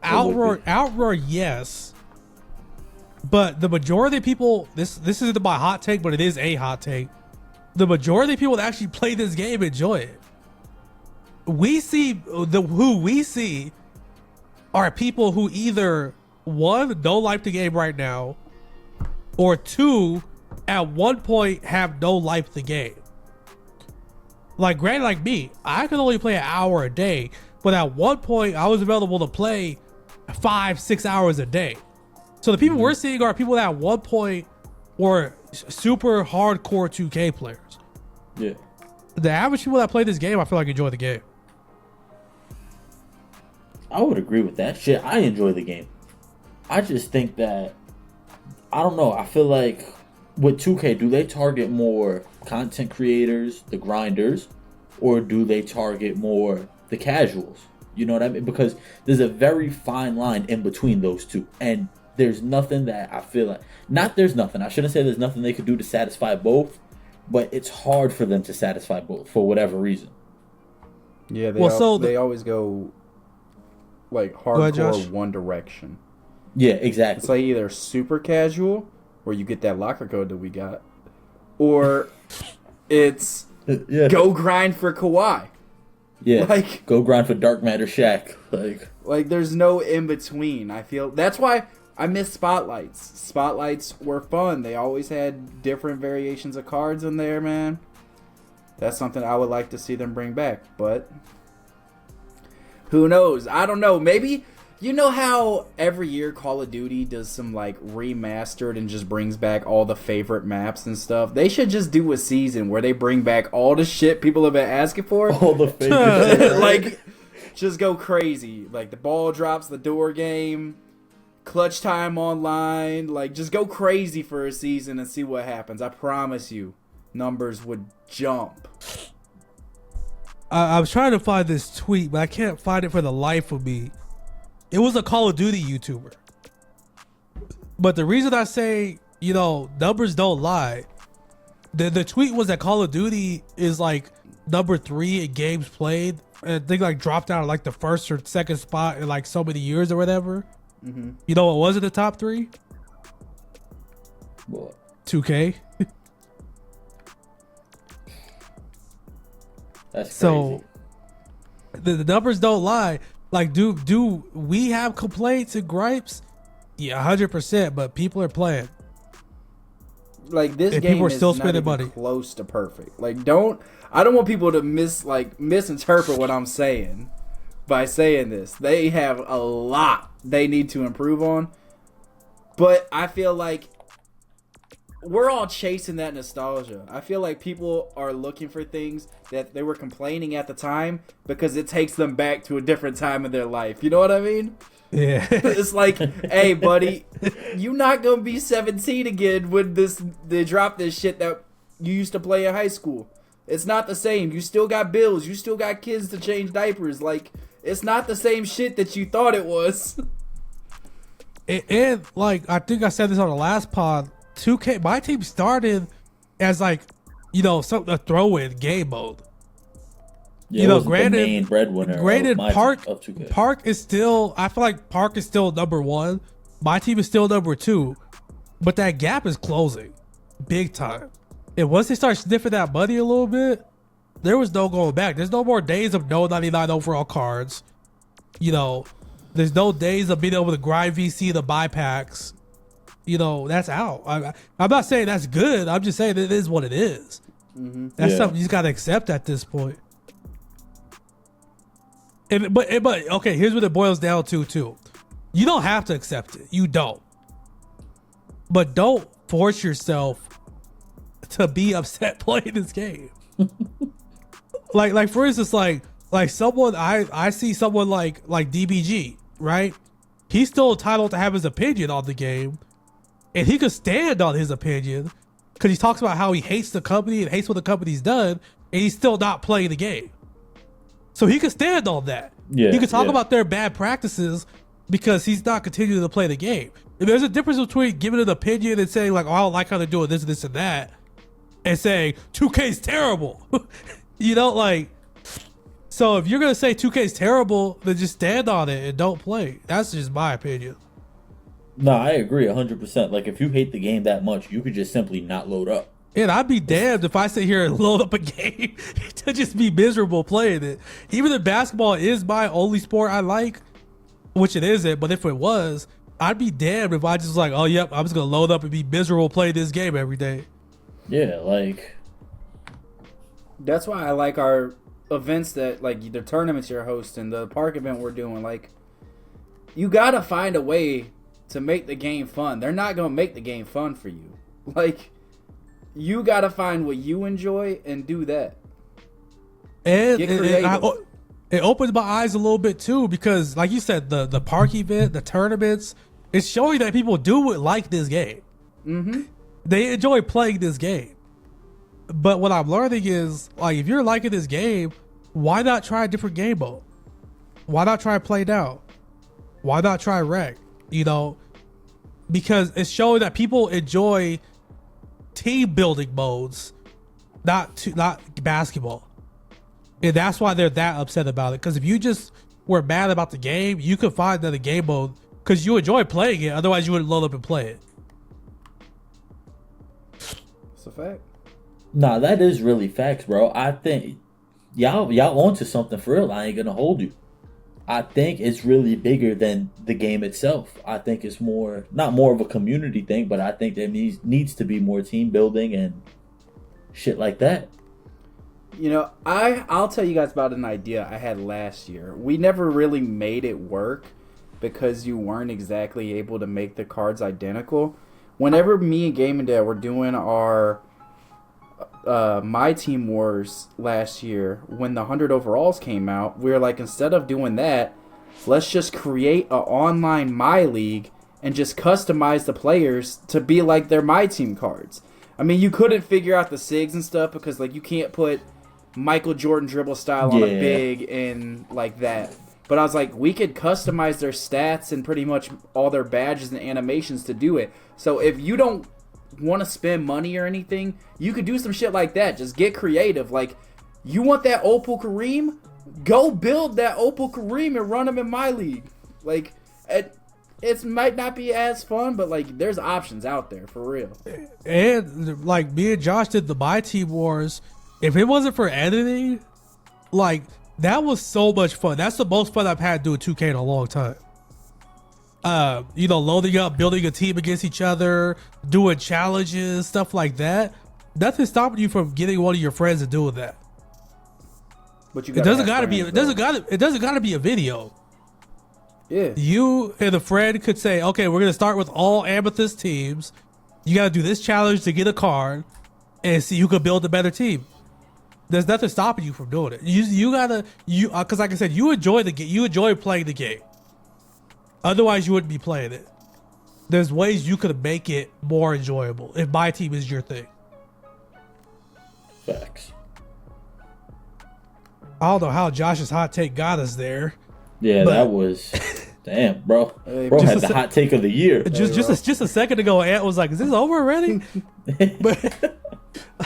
would outroar, yes. But the majority of people, this isn't my hot take, but it is a hot take. The majority of people that actually play this game enjoy it. We see who we see are people who either one, don't like the game right now, or two, at one point have no like the game. Like granted, like me, I could only play an hour a day, but at one point I was available to play 5-6 hours a day. So the people we're seeing are people that at one point were super hardcore 2K players. Yeah. The average people that play this game, I feel like enjoy the game. I would agree with that. Shit, I enjoy the game. I just think that, I don't know, I feel like with 2K, do they target more content creators, the grinders, or do they target more the casuals? You know what I mean? Because there's a very fine line in between those two, and there's nothing that I feel like there's nothing. I shouldn't say there's nothing they could do to satisfy both, but it's hard for them to satisfy both for whatever reason. Yeah, they always go like ahead, hardcore Josh. one direction. Yeah, exactly. It's like either super casual, where you get that locker code that we got, or it's Yeah. go grind for Kawhi. Yeah, Like- go grind for Dark Matter Shaq. Like there's no in between. I feel that's why I miss spotlights. Spotlights were fun. They always had different variations of cards in there, man. That's something I would like to see them bring back, but who knows? I don't know. Maybe you know how every year Call of Duty does some like remastered and just brings back all the favorite maps and stuff. They should just do a season where they bring back all the shit people have been asking for. all the favorites. Like just go crazy. Like the ball drops, the door game, clutch time online. Like just go crazy for a season and see what happens. I promise you, numbers would jump. I was trying to find this tweet, but I can't find it for the life of me. It was a Call of Duty YouTuber. But the reason I say, numbers don't lie, the tweet was that Call of Duty is like number 3 in games played. And they like dropped out of like the first or second spot in like so many years or whatever. Mm-hmm. You know what was in the top 3? What? 2K. That's crazy. So the numbers don't lie. Like, do we have complaints and gripes? Yeah, 100%. But people are playing. Like this And game people are is still not spending even money. close to perfect. Like I don't want people to misinterpret what I'm saying by saying this. They have a lot they need to improve on. But I feel like we're all chasing that nostalgia. I feel like people are looking for things that they were complaining at the time because it takes them back to a different time in their life. You know what I mean? Yeah. It's like, hey, buddy, you not gonna be 17 again when they drop this shit that you used to play in high school. It's not the same. You still got bills. You still got kids to change diapers. Like, it's not the same shit that you thought it was. And like, I think I said this on the last pod, 2K, my team started as like, something to throw in game mode. Yeah, it wasn't the main breadwinner. Granted, of my Park of 2K. Park is still. I feel like Park is still number 1. My team is still number 2, but that gap is closing, big time. And once they start sniffing that money a little bit, there was no going back. There's no more days of no 99 overall cards. There's no days of being able to grind VC to buy packs. That's out. I'm not saying that's good. I'm just saying it is what it is. Mm-hmm. That's Yeah. something you just gotta accept at this point. But okay, here's what it boils down to too. You don't have to accept it. You don't. But don't force yourself to be upset playing this game. like for instance, like someone I see someone like DBG, right? He's still entitled to have his opinion on the game, and he could stand on his opinion because he talks about how he hates the company and hates what the company's done, and he's still not playing the game. So he could stand on that. Yeah, he could talk yeah. about their bad practices because he's not continuing to play the game. And there's a difference between giving an opinion and saying like, "Oh, I don't like how they're doing this, this, and that," and saying 2K's terrible. So if you're gonna say 2K's terrible, then just stand on it and don't play. That's just my opinion. No, I agree 100%. Like, if you hate the game that much, you could just simply not load up. And I'd be damned if I sit here and load up a game to just be miserable playing it. Even if basketball is my only sport I like, which it isn't, but if it was, I'd be damned if I just was like, oh, yep, I'm just going to load up and be miserable playing this game every day. Yeah, like... That's why I like our events that, like, the tournaments you're hosting, the park event we're doing. Like, you gotta find a way to make the game fun. They're not gonna make the game fun for you. Like, you gotta find what you enjoy and do that. And Get creative. it opens my eyes a little bit too, because like you said, the park event, the tournaments, it's showing that people do like this game. Mm-hmm. They enjoy playing this game. But what I'm learning is, like, if you're liking this game, why not try a different game mode? Why not try play now? Why not try rec? You know, because it's showing that people enjoy team building modes, not basketball, and that's why they're that upset about it. Because if you just were mad about the game, you could find another game mode because you enjoy playing it. Otherwise, you wouldn't load up and play it. It's a fact. Nah, that is really facts, bro. I think y'all onto something for real. I ain't gonna hold you. I think it's really bigger than the game itself. I think it's not more of a community thing, but I think there needs to be more team building and shit like that. You know, I'll tell you guys about an idea I had last year. We never really made it work because you weren't exactly able to make the cards identical. Whenever me and Game and Dad were doing our My Team Wars last year, when the 100 overalls came out, we were like, instead of doing that, let's just create an online My League and just customize the players to be like their My Team cards. I mean, you couldn't figure out the SIGs and stuff because, like, you can't put Michael Jordan dribble style on a big and like that. But I was like, we could customize their stats and pretty much all their badges and animations to do it. So if you don't want to spend money or anything, you could do some shit like that. Just get creative. Like, you want that Opal Kareem? Go build that Opal Kareem and run him in My League. Like, it might not be as fun, but like, there's options out there for real. And like, me and Josh did the My Team Wars. If it wasn't for editing, like, that was so much fun. That's the most fun I've had doing 2K in a long time. You know, loading up, building a team against each other, doing challenges, stuff like that. Nothing's stopping you from getting one of your friends and doing that. But you it doesn't gotta be. It doesn't gotta be a video. Yeah. You and a friend could say, okay, we're gonna start with all Amethyst teams. You gotta do this challenge to get a card, and see who could build a better team. There's nothing stopping you from doing it. Because like I said, you enjoy the game. You enjoy playing the game. Otherwise, you wouldn't be playing it. There's ways you could make it more enjoyable if My Team is your thing. Facts. I don't know how Josh's hot take got us there. Yeah, that was damn, bro. Bro had the hot take of the year. Just a second ago, Ant was like, "Is this over already?" But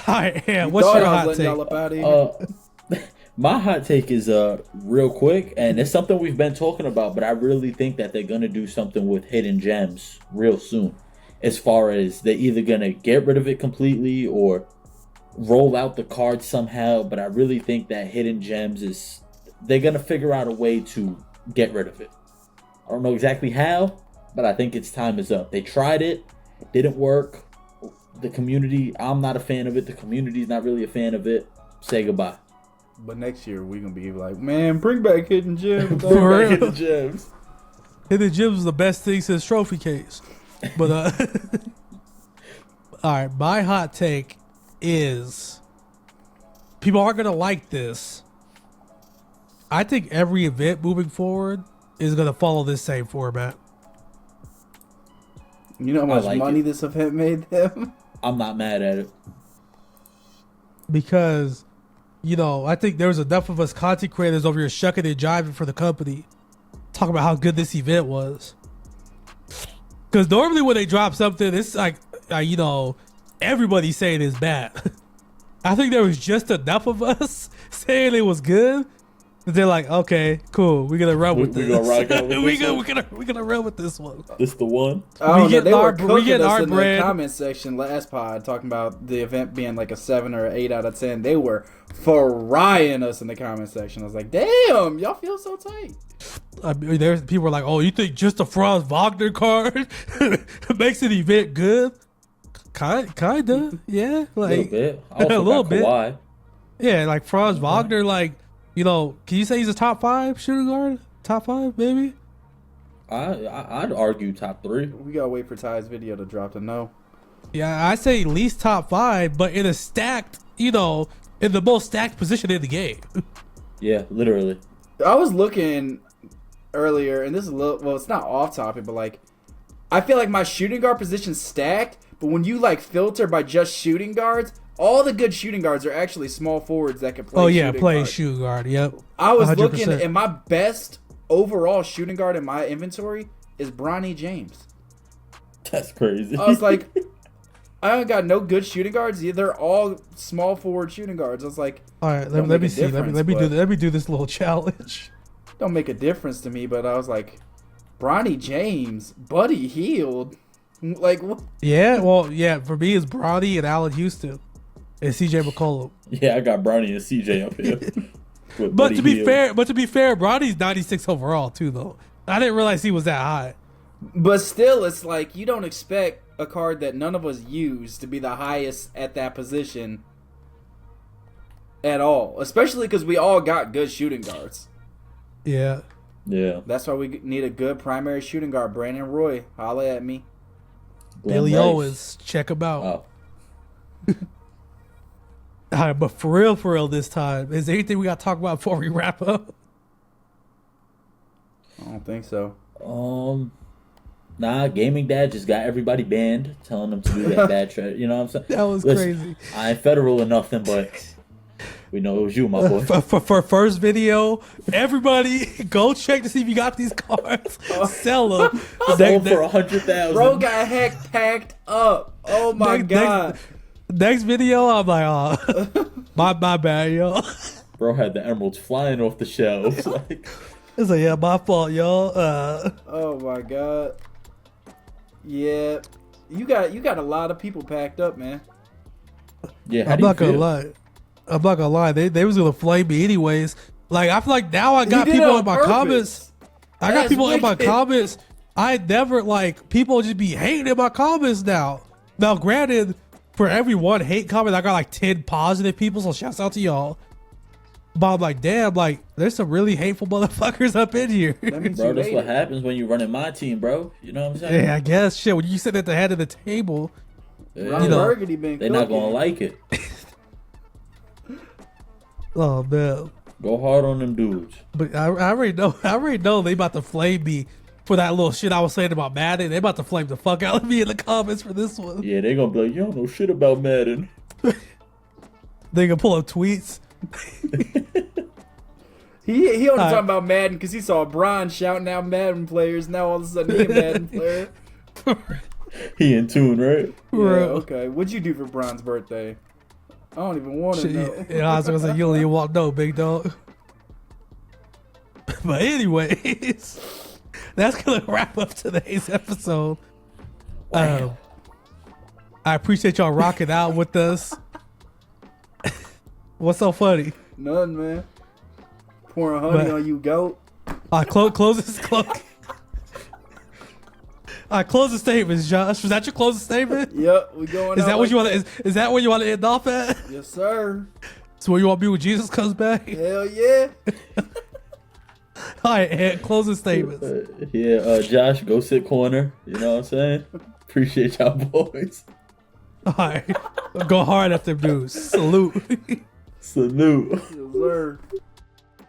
all right, Ant, what's your hot take? My hot take is real quick, and it's something we've been talking about, but I really think that they're gonna do something with hidden gems real soon. As far as they're either gonna get rid of it completely or roll out the card somehow, but I really think that hidden gems they're gonna figure out a way to get rid of it. I don't know exactly how, but I think its time is up. They tried it didn't work. The community, I'm not a fan of it. The community's not really a fan of it. Say goodbye. But next year we're gonna be like, man, bring back hidden gems. For real. Hidden gems. Hidden gems is the best thing since trophy case. But all right, my hot take is people aren't gonna like this. I think every event moving forward is gonna follow this same format. You know how much money this event made them? I'm not mad at it. Because, you know, I think there was enough of us content creators over here shucking and jiving for the company, talking about how good this event was. Because normally when they drop something, it's like, you know, everybody's saying it's bad. I think there was just enough of us saying it was good. They're like, okay, cool. We're gonna run with this. We're gonna rock out with this one. We're gonna run with this one. This the one. Oh, they were cooking us in the comment section last pod, talking about the event being like a 7 or 8 out of 10. They were frying us in the comment section. I was like, damn, y'all feel so tight. I mean, there's people were like, oh, you think just a Franz Wagner card makes an event good? Kinda, yeah, like a little bit. Kawhi. Yeah, like Franz Wagner, like. You know, can you say he's a top 5 shooting guard? Top 5, maybe? I'd argue top 3. We gotta wait for Ty's video to drop to know. Yeah, I say at least top 5, but in a stacked, you know, in the most stacked position in the game. Yeah, literally. I was looking earlier, and this is a little, well, it's not off topic, but like, I feel like my shooting guard position's stacked, but when you like filter by just shooting guards, all the good shooting guards are actually small forwards that can play. Oh yeah, shooting playing guard. shooting guard. Yep. I was 100%. looking, and my best overall shooting guard in my inventory is Bronny James. That's crazy. I was like, I ain't got no good shooting guards. They're all small forward shooting guards. I was like, All right, Don't let me make a see. Let me difference, do this little challenge. don't make a difference to me. But I was like, Bronny James, Buddy Hield, like what? Yeah, well, yeah. For me, it's Bronny and Allen Houston and CJ McCollum. Yeah, I got Bronny and CJ up here. With But Buddy to be Hield. fair, Bronny's 96 overall too, though. I didn't realize he was that high. But still, it's like you don't expect a card that none of us use to be the highest at that position at all. Especially because we all got good shooting guards. Yeah. Yeah. That's why we need a good primary shooting guard. Brandon Roy, holla at me. Glenn Billy Rice. Owens, check him out. Oh. All right, but for real, this time, is there anything we got to talk about before we wrap up? I don't think so. Nah, Gaming Dad just got everybody banned, telling them to do that bad shit. You know what I'm saying? That was Listen, crazy. I ain't federal or nothing, but we know it was you, my boy. For first video, everybody go check to see if you got these cards. Sell them. Sold for 100,000. Bro got heck packed up. Oh my god. Next video, I'm like, oh, my bad, yo. Bro had the emeralds flying off the shelves. Like, It's like, yeah, my fault, y'all. Oh my god. Yeah. You got a lot of people packed up, man. yeah, how I'm do you not gonna feel? lie. I'm not gonna lie. They was gonna flame me anyways. Like I feel like now I got He did it people on in my purpose. comments. I got That's people in my wicked. comments. I never like people just be hating in my comments now. Now, granted, for every one hate comment, I got like 10 positive people. So shouts out to y'all. But I'm like, damn, like there's some really hateful motherfuckers up in here. That means Bro, you that's made what it. happens when you running my team, bro. You know what I'm saying? Yeah, I guess shit. When you sit at the head of the table, Yeah. Ron You know, Burgundy been They're not cooking. gonna like it. oh man. Go hard on them dudes. But I already know. I already know they about to flame me for that little shit I was saying about Madden. They about to flame the fuck out of me in the comments for this one. Yeah, they gonna be like, you don't know shit about Madden. They can pull up tweets. He only Alright. talking about Madden because he saw Bron shouting out Madden players. Now all of a sudden he a Madden player. He in tune, right? Yeah, Bro. okay. What'd you do for Bron's birthday? I don't even want to Shit, know. yeah, I was gonna say you don't even want to know, big dog. But anyways, that's gonna wrap up today's episode. Wow. I appreciate y'all rocking out with us. What's so funny? None, man. Pouring honey But- on you, goat. I close this. I close the statements, Josh. Was that your closing statement? Yep, we going. Is out that what like you want? Is that where you want to end off at? Yes, sir. So where you want to be when Jesus comes back? Hell yeah. All right, Ed, closing statements. Josh, go sit corner. You know what I'm saying? Appreciate y'all boys. All right, go hard at them dudes. Salute. Salute. Yes, sir.